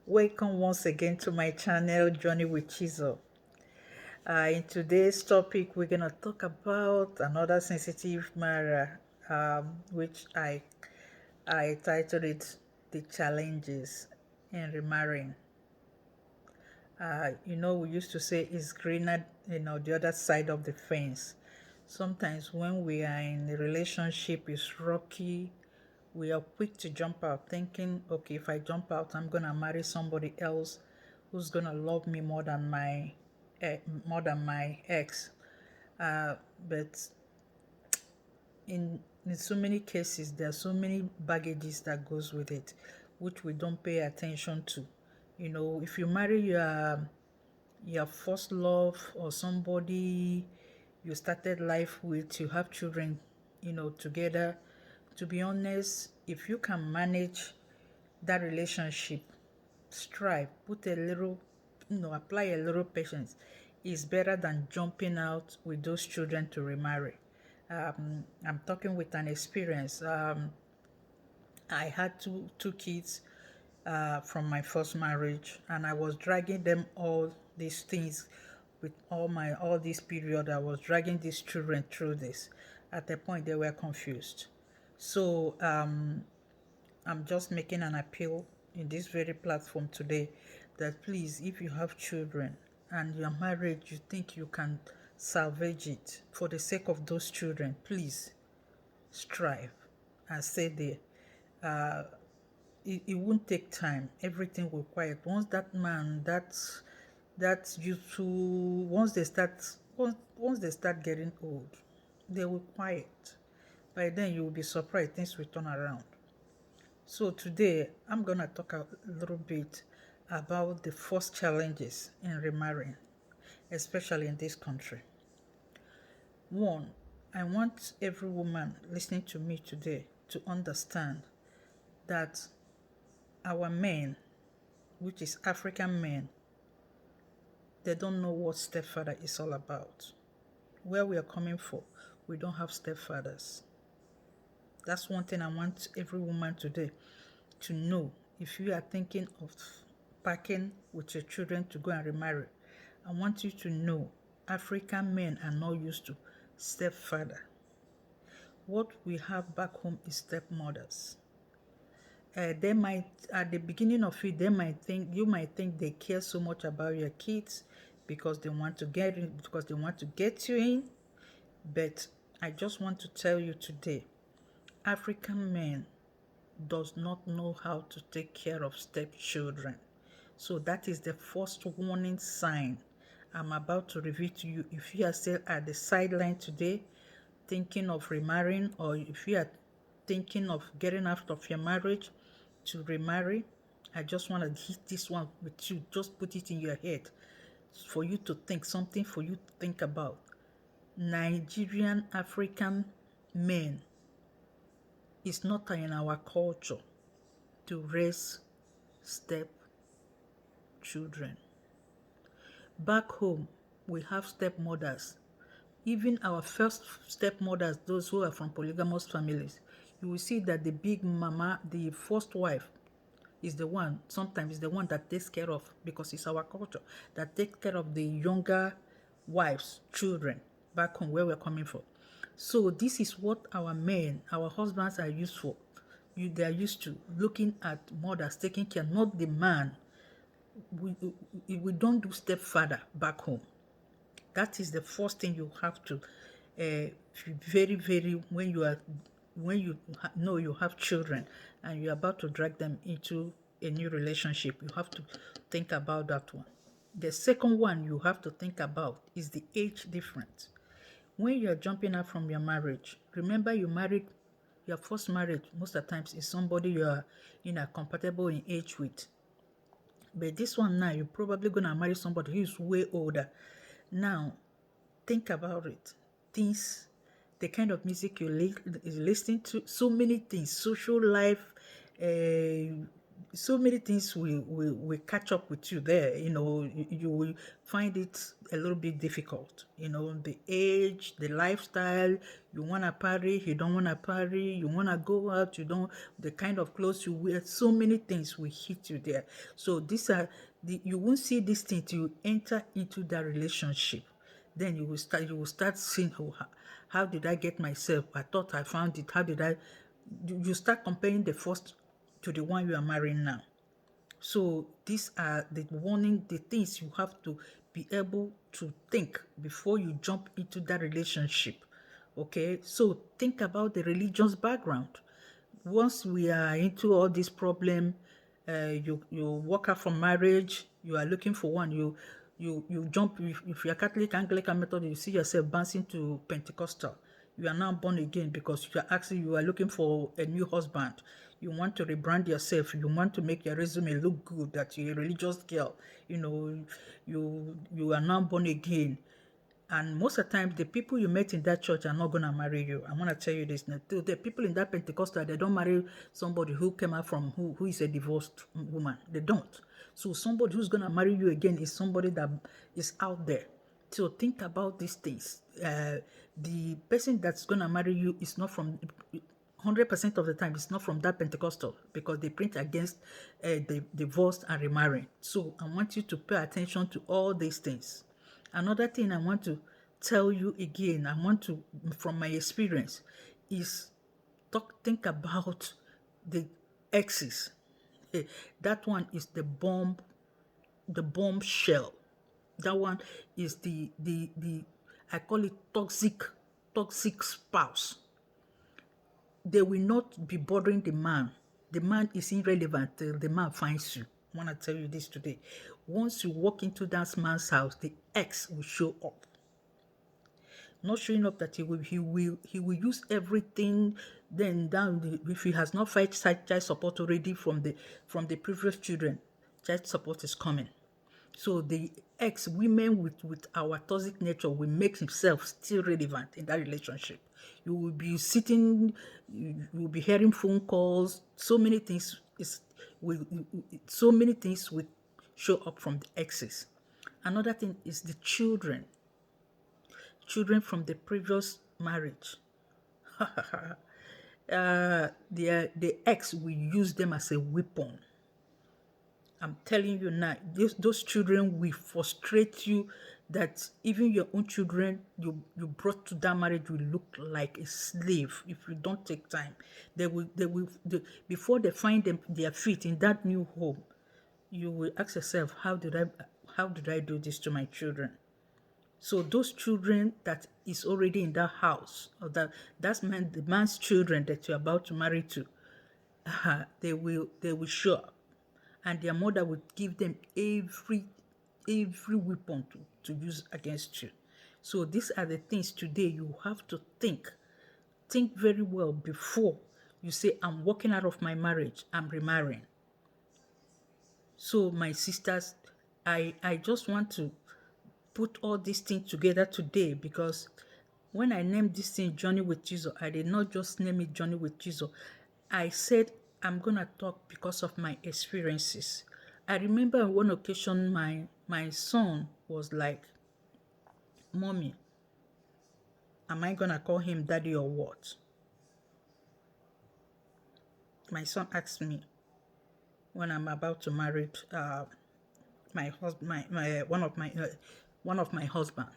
Welcome once again to my channel, Journey with Chisel. In today's topic, we're gonna talk about another sensitive matter, which I titled it "The Challenges in Remarrying." We used to say it's greener, the other side of the fence. Sometimes when we are in a relationship, it's rocky. We are quick to jump out, thinking, okay, if I jump out, I'm gonna marry somebody else who's gonna love me more than my ex. But in so many cases, there are so many baggages that goes with it, which we don't pay attention to. If you marry your first love or somebody you started life with, you have children, together. To be honest, if you can manage that relationship, strive, put a little, apply a little patience, is better than jumping out with those children to remarry. I'm talking with an experience. I had two kids from my first marriage, and I was dragging them all these things with all this period. I was dragging these children through this. At the point, they were confused. So I'm just making an appeal in this very platform today that please, if you have children and you're married, you think you can salvage it for the sake of those children, please strive and stay there. It won't take time. Everything will quiet. Once that man, that's you two, once they start getting old, they will quiet. By then you will be surprised things will turn around. So today I'm gonna talk a little bit about the first challenges in remarrying, especially in this country. One, I want every woman listening to me today to understand that our men, which is African men, they don't know what stepfather is all about. Where we are coming from, we don't have stepfathers. That's one thing I want every woman today to know. If you are thinking of packing with your children to go and remarry, I want you to know African men are not used to stepfather. What we have back home is stepmothers. They might, at the beginning of it, you might think they care so much about your kids because they want to get in, because they want to get you in. But I just want to tell you today, African men does not know how to take care of stepchildren. So that is the first warning sign I'm about to reveal to you. If you are still at the sideline today, thinking of remarrying, or if you are thinking of getting out of your marriage to remarry, I just want to hit this one with you. Just put it in your head for you to think, something for you to think about. Nigerian African men, it's not in our culture to raise step children. Back home, we have stepmothers. Even our first stepmothers, those who are from polygamous families, you will see that the big mama, the first wife, is the one, sometimes is the one that takes care of, because it's our culture, that takes care of the younger wives, children, back home where we're coming from. So this is what our men, our husbands are used for. They are used to looking at mothers taking care, not the man. We don't do stepfather back home. That is the first thing you have to very, very, when you know you have children and you're about to drag them into a new relationship, you have to think about that one. The second one you have to think about is the age difference. When you're jumping out from your marriage, remember you married, your first marriage most of the times is somebody you are compatible in age with. But this one now, you're probably gonna marry somebody who is way older. Now, think about it. Things, the kind of music you is listening to, so many things, social life, so many things will catch up with you there. You will find it a little bit difficult. The age, the lifestyle. You want to party, you don't want to party. You want to go out, you don't. The kind of clothes you wear. So many things will hit you there. So these are you won't see this thing till you enter into that relationship. Then you will start seeing, how did I get myself? I thought I found it. How did I? You start comparing the first to the one you are marrying now. So these are the warning, the things you have to be able to think before you jump into that relationship. Okay, so think about the religious background. Once we are into all this problem, you walk out from marriage, you are looking for one, you jump. If you're Catholic, Anglican method, you see yourself bouncing to Pentecostal. You are now born again because you are looking for a new husband. You want to rebrand yourself. You want to make your resume look good that you're a religious girl. You are now born again. And most of the time, the people you met in that church are not going to marry you. I'm going to tell you this now. The people in that Pentecostal, they don't marry somebody who came out from who is a divorced woman. They don't. So somebody who's going to marry you again is somebody that is out there. So think about these things. The person that's going to marry you is not from 100% of the time, it's not from that Pentecostal, because they print against the divorce and remarrying. So I want you to pay attention to all these things. Another thing I want to tell you again, from my experience, is think about the exes. That one is the bomb shell. That one is the I call it toxic spouse. They will not be bothering the man. The man is irrelevant till the man finds you. I want to tell you this today. Once you walk into that man's house, the ex will show up. Not showing up that he will use everything. Then down if he has not fight child support already from the previous children, child support is coming. So the women with our toxic nature will make himself still relevant in that relationship. You will be sitting, you will be hearing phone calls. So many things will show up from the exes. Another thing is the children from the previous marriage. The ex will use them as a weapon. I'm telling you now, those children will frustrate you, that even your own children you brought to that marriage will look like a slave if you don't take time. Before they find their feet in that new home, you will ask yourself, how did I do this to my children? So those children that is already in that house, or the man's children that you're about to marry to, they will show up, and their mother will give them every weapon to use against you. So these are the things today you have to think very well before you say, I'm walking out of my marriage, I'm remarrying. So my sisters, I just want to put all these things together today, because when I named this thing Journey with Jesus, I did not just name it Journey with Jesus. I said I'm gonna talk because of my experiences. I remember on one occasion my son was like, Mommy, am I gonna call him daddy or what? My son asked me when I'm about to marry my husband, one of my husband,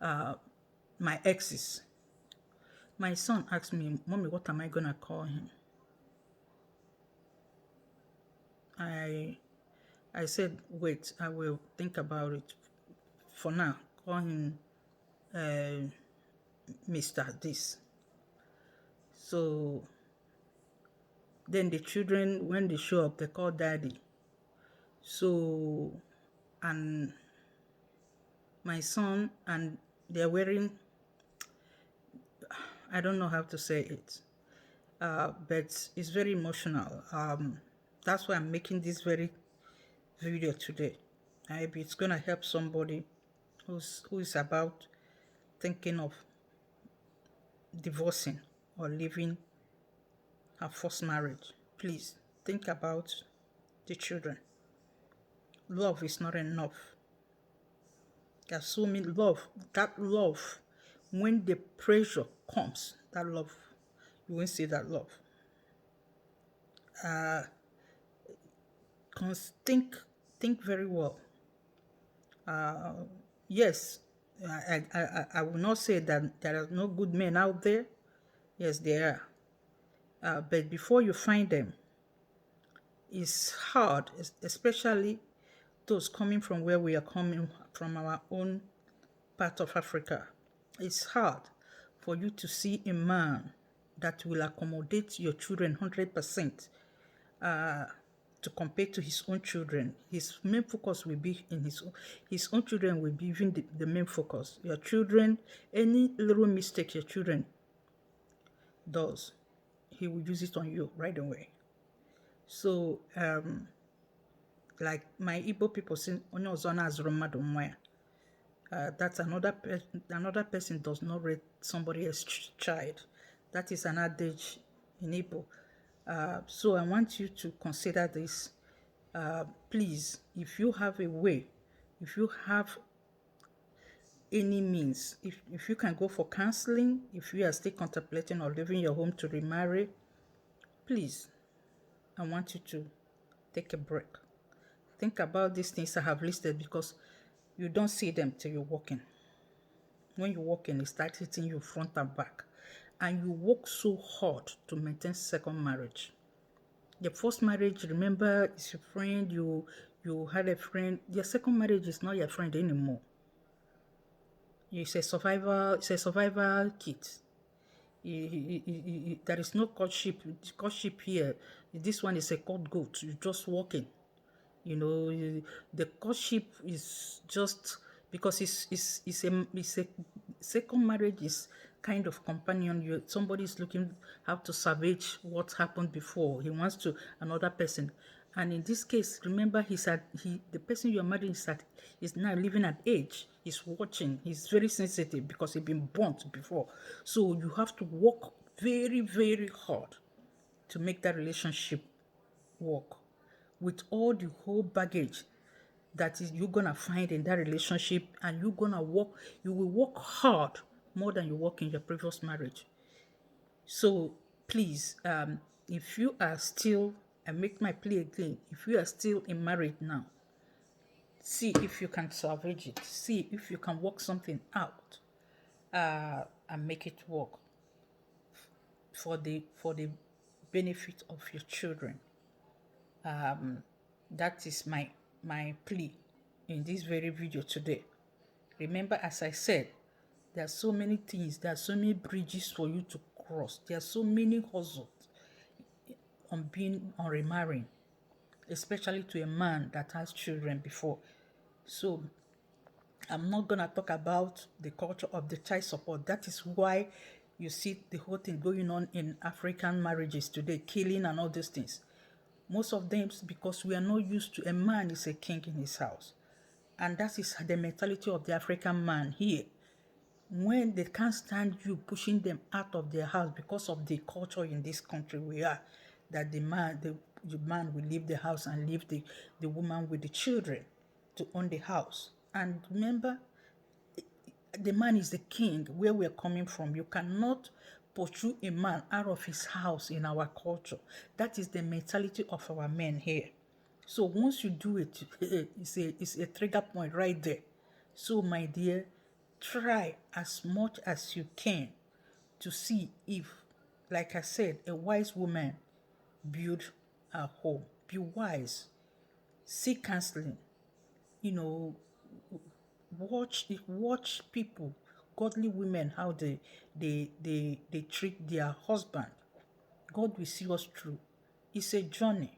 my exes. My son asked me, Mommy, what am I gonna call him? I said, wait, I will think about it. For now, call him Mr. This. So then the children, when they show up, they call daddy. So, and my son, and they're wearing, I don't know how to say it, but it's very emotional. That's why I'm making this very video today. Maybe it's gonna help somebody who is about thinking of divorcing or leaving her first marriage. Please think about the children. Love is not enough. There's so many love. That love, when the pressure comes, that love, you won't see that love. Think very well. Yes, I will not say that there are no good men out there. Yes, there are. But before you find them, it's hard, especially those coming from where we are coming from, our own part of Africa. It's hard for you to see a man that will accommodate your children 100%, to compare to his own children. His main focus will be in his own children will be even the main focus. Your children, any little mistake your children does, he will use it on you right away. So like my Igbo people say, onye ọzọ na-azụrụ mmadụ nwa ya. That's another person does not raise somebody else's child. That is an adage in Igbo. So I want you to consider this. Please, if you have a way, if you have any means, if you can go for counseling, if you are still contemplating or leaving your home to remarry, please, I want you to take a break. Think about these things I have listed, because you don't see them till you're walking. When you walk in, it starts hitting you front and back. And you work so hard to maintain second marriage. The first marriage, remember, is your friend. You had a friend. Your second marriage is not your friend anymore. It's a survival kit. There is no courtship. Courtship here. This one is a court goat. You're just walking. You know, the courtship is just because it's a second marriage is kind of companion. Somebody is looking how to salvage what happened before. He wants to another person, and in this case, remember, the person you are marrying is now living at age. He's watching. He's very sensitive because he's been burnt before. So you have to work very, very hard to make that relationship work, with all the whole baggage that is you're gonna find in that relationship, and you will work hard more than you work in your previous marriage. So please, if you are still, I make my plea again, if you are still in marriage now, see if you can salvage it, see if you can work something out, and make it work for the benefit of your children. That is my plea in this very video today. Remember, as I said, there are so many things, there are so many bridges for you to cross, there are so many hustles on remarrying, especially to a man that has children before. So I'm not gonna talk about the culture of the child support. That is why you see the whole thing going on in African marriages today, killing and all these things. Most of them because we are not used to a man is a king in his house. And that is the mentality of the African man here. When they can't stand you pushing them out of their house because of the culture in this country we are, that the man will leave the house and leave the woman with the children to own the house. And remember, the man is the king where we're coming from. You cannot pursue a man out of his house in our culture. That is the mentality of our men here. So once you do it, it's a trigger point right there. So my dear, try as much as you can to see if, like I said, a wise woman build a home. Be wise. Seek counseling. You know, watch people, godly women, how they treat their husband. God will see us through. It's a journey.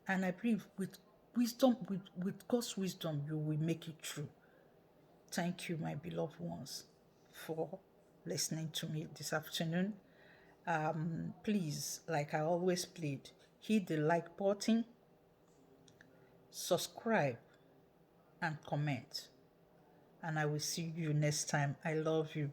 And I believe with wisdom, with God's wisdom, you will make it through. Thank you, my beloved ones, for listening to me this afternoon. Please, like I always plead, hit the like button, subscribe, and comment. And I will see you next time. I love you.